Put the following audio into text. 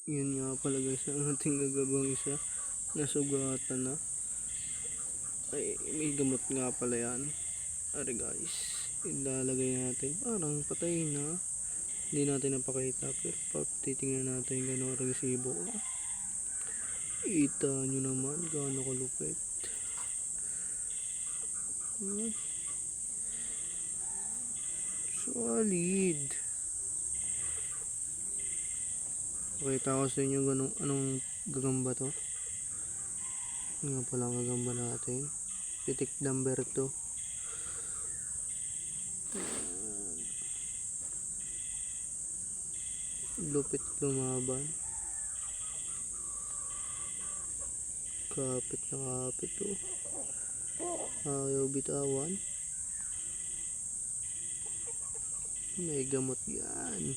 Yun nga pala guys, ang ating gagabang isa nasugatan na. Ay, may gamot nga pala yan. Are guys, ilalagay natin. Parang patay na. Hindi natin napakita, pero titingnan natin gano'ng agresibo. Kita nyo naman gaano kalupit. Solid. Pakita ko sa inyo anong gagamba to. Nga pala ang gagamba natin. Pitik number 2. Lupit lumaban. Kapit na kapit oh. Ayaw bitawan. May gamot yan.